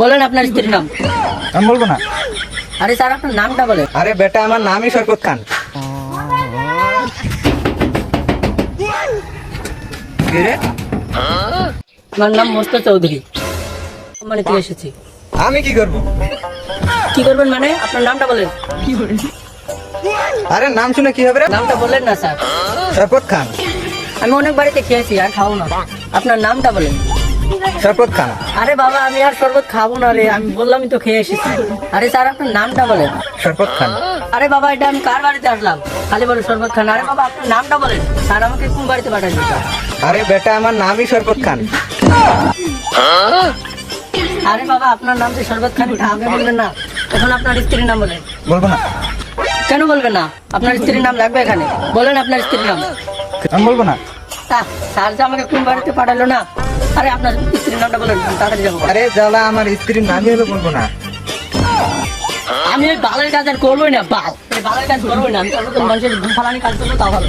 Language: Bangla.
বলেন আপনার স্ত্রীর নাম। আমি বলবো না। আরে স্যার আপনার নামটা বলেন। আরে বেটা, আমার নামই শরকত খান। কি রে? আমার নাম মোস্তাক চৌধুরী, মানে থেকে এসেছি। আমি কি করব? কি করবেন মানে? আপনার নামটা বলেন। আরে নাম শুনে কি হবে রে? নামটা বললেন না স্যার। শরকত খান। আমি অনেক বাড়িতে খেয়েছি আর খাবো না। আপনার নামটা বলেন। শরকত খান। আরে বাবা, আমি আর শরবত খাবো না রে, আমি বললামই তো খেয়ে এসেছি। আরে স্যার আপনার নামটা বলেন। শরকত খান। আরে বাবা, এটা আমি কার বাড়িতে আসলাম? খালি বলে শরবত খান। আরে বাবা আপনার নামটা বলেন। স্যার আমাকে কোন বাড়িতে পাঠাচ্ছেন? আরে বেটা, আমার নামই শরকত খান। আরে বাবা, আপনার নাম যে শরবত খান, এটা আগে বলবেন না। এখন আপনার স্ত্রীর নাম বলেন। বলবো না। কেন বলবেন না? আপনার স্ত্রীর নাম লাগবে এখানে। বলেন আপনার স্ত্রীর নাম। আমি বলবো না। স্যার যে আমাকে কোন বাড়িতে পাঠালো না। আরে আপনার স্ত্রীর নামটা বলেন, তাড়াতাড়ি যাবো। আরে জ্বালা, আমার স্ত্রীর নামই হলো বলবো না। আমি ওই বালের কাজ আর করবোই না। বাল, এই বালের কাজ করবোই না। আমি মানুষের ঘুম ফালানি কাজ করবো, তা ভালো।